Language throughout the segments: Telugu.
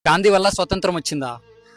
గాంధీ వల్ల స్వతంత్రం వచ్చిందా?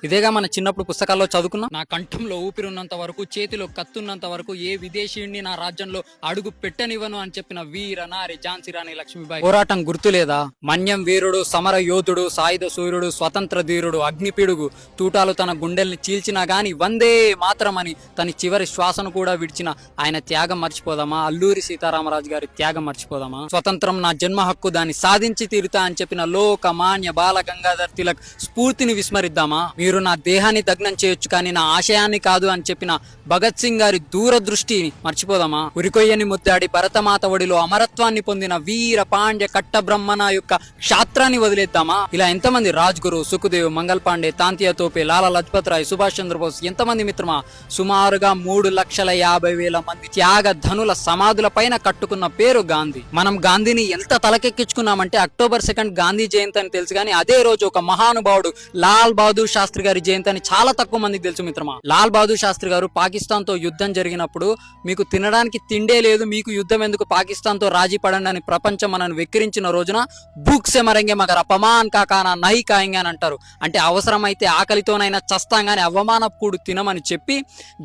ఇదేగా మన చిన్నప్పుడు పుస్తకాల్లో చదువుకున్నాం. నా కంఠంలో ఊపిరున్నంత వరకు, చేతిలో కత్తున్నంత వరకు ఏ విదేశీయుడిని నా రాజ్యంలో అడుగు పెట్టనివ్వను అని చెప్పిన వీర నారి ఝాన్సీ రాణి లక్ష్మీబాయి పోరాటం గుర్తులేదా? మన్యం వీరుడు, సమర యోధుడు, సాయుధ సూర్యుడు, స్వతంత్ర ధీరుడు, అగ్నిపిడుగు, తూటాలు తన గుండెల్ని చీల్చినా గాని వందే మాత్రమని తన చివరి శ్వాసను కూడా విడిచిన ఆయన త్యాగం మర్చిపోదామా? అల్లూరి సీతారామరాజు గారి త్యాగం మర్చిపోదామా? స్వతంత్రం నా జన్మ హక్కు, దాన్ని సాధించి తీరుతా అని చెప్పిన లోకమాన్య బాల గంగాధర్ తిలక్ స్ఫూర్తిని విస్మరిద్దామా? మీరు నా దేహాన్ని దగ్నం చేయొచ్చు కానీ నా ఆశయాన్ని కాదు అని చెప్పిన భగత్ సింగ్ గారి దూరదృష్టిని మర్చిపోదామా? ఉరికొయ్యని ముద్దాడి భరతమాత ఒడిలో అమరత్వాన్ని పొందిన వీర పాండ్య కట్టబ్రహ్మణ యొక్క క్షాత్రాన్ని వదిలేద్దామా? ఇలా ఎంతమంది రాజ్గురు, సుఖదేవ్, మంగల్ పాండే, తాంతియా తోపే, లాలా లజపత్ రాయ్, సుభాష్ చంద్రబోస్, ఎంతమంది మిత్రమా? సుమారుగా 3,50,000 మంది త్యాగ ధనుల సమాధుల పైన కట్టుకున్న పేరు గాంధీ. మనం గాంధీని ఎంత తలకెక్కించుకున్నామంటే అక్టోబర్ 2 గాంధీ జయంతి అని తెలుసు కానీ అదే రోజు ఒక మహానుభావుడు లాల్ బహదూర్ శాస్త్రి గారి జయంతి అని చాలా తక్కువ మందికి తెలుసు మిత్రమా. లాల్ బహదూర్ శాస్త్రి గారు పాకిస్తాన్ తో యుద్ధం జరిగినప్పుడు మీకు తినడానికి తిండే లేదు, మీకు యుద్ధం ఎందుకు, పాకిస్తాన్ తో రాజీ పడండి అని ప్రపంచం మనల్ని వెక్కిరించిన రోజున భూక్ సే మరెంగే మగర్ అపమాన్ కాకానా నహి కాయింగే అని అంటారు. అంటే అవసరమైతే ఆకలితోనైనా చస్తాం గాని అవమానపుడు తినమని చెప్పి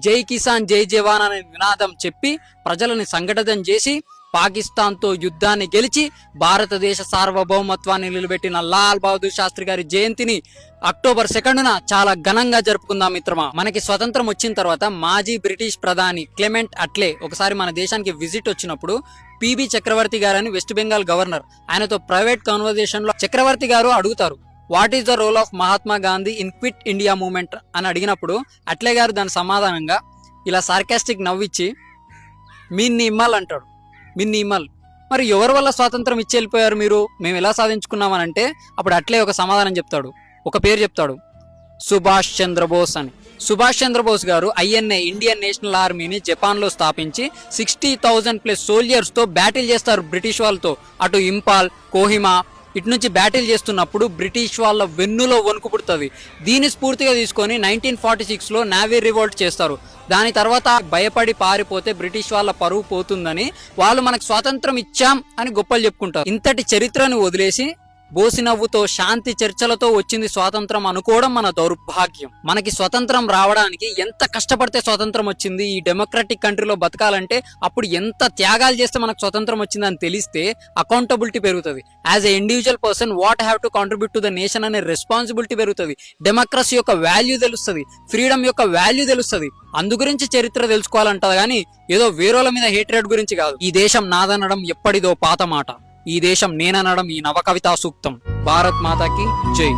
జై కిసాన్ జై జవాన్ అనే నినాదం చెప్పి ప్రజలని సంఘటితం చేసి పాకిస్తాన్ తో యుద్ధాన్ని గెలిచి భారతదేశ సార్వభౌమత్వాన్ని నిలబెట్టిన లాల్ బహదూర్ శాస్త్రి గారి జయంతిని అక్టోబర్ 2న చాలా ఘనంగా జరుపుకుందాం మిత్రమా. మనకి స్వతంత్రం వచ్చిన తర్వాత మాజీ బ్రిటిష్ ప్రధాని క్లెమెంట్ అట్లే ఒకసారి మన దేశానికి విజిట్ వచ్చినప్పుడు పిబి చక్రవర్తి గారని వెస్ట్ బెంగాల్ గవర్నర్, ఆయనతో ప్రైవేట్ కాన్వర్జేషన్ లో చక్రవర్తి గారు అడుగుతారు what is the role of Mahatma Gandhi in quit India movement అని అడిగినప్పుడు అట్లే గారు దాని సమాధానంగా ఇలా సార్కాస్టిక్ నవ్విచ్చి మీన్ని ఇమ్మాల్ అంటాడు. మిన్ని ఇమ్మల్, మరి ఎవరి వల్ల స్వాతంత్రం ఇచ్చి వెళ్ళిపోయారు మీరు, మేము ఎలా సాధించుకున్నామని అంటే అప్పుడు అట్లే ఒక సమాధానం చెప్తాడు, ఒక పేరు చెప్తాడు, సుభాష్ చంద్రబోస్ అని. సుభాష్ చంద్రబోస్ గారు ఐఎన్ఏ ఇండియన్ నేషనల్ ఆర్మీని జపాన్ లో స్థాపించి 60,000+ సోల్జర్స్ తో బ్యాటిల్ చేస్తారు బ్రిటిష్ వాళ్ళతో. అటు ఇంపాల్, కోహిమా ఇటు నుంచి బ్యాటిల్ చేస్తున్నప్పుడు బ్రిటిష్ వాళ్ళ వెన్నులో వణుకు పుడుతుంది. దీన్ని స్ఫూర్తిగా తీసుకొని 1946లో నావీ రివోల్ట్ చేస్తారు. దాని తర్వాత భయపడి పారిపోతే బ్రిటిష్ వాళ్ళ పరువు పోతుందని వాళ్ళు మనకు స్వాతంత్రం ఇచ్చాం అని గొప్పలు చెప్పుకుంటారు. ఇంతటి చరిత్రను వదిలేసి బోసినవ్వుతో శాంతి చర్చలతో వచ్చింది స్వాతంత్రం అనుకోవడం మన దౌర్భాగ్యం. మనకి స్వతంత్రం రావడానికి ఎంత కష్టపడితే స్వతంత్రం వచ్చింది, ఈ డెమోక్రటిక్ కంట్రీలో బతకాలంటే అప్పుడు ఎంత త్యాగాలు చేస్తే మనకు స్వతంత్రం వచ్చిందని తెలిస్తే అకౌంటబిలిటీ పెరుగుతుంది. As a individual person what have to contribute to the nation అనే రెస్పాన్సిబిలిటీ పెరుగుతుంది. డెమోక్రసీ యొక్క వాల్యూ తెలుస్తుంది, ఫ్రీడమ్ యొక్క వాల్యూ తెలుస్తుంది. అందు గురించి చరిత్ర తెలుసుకోవాలంటది కానీ ఏదో వేరేల మీద హేట్రేట్ గురించి కాదు. ఈ దేశం నాదనడం ఎప్పటిదో పాత మాట, ఈ దేశం నేననడం ఈ నవకవితా సూక్తం. భారత్ మాతాకి జై.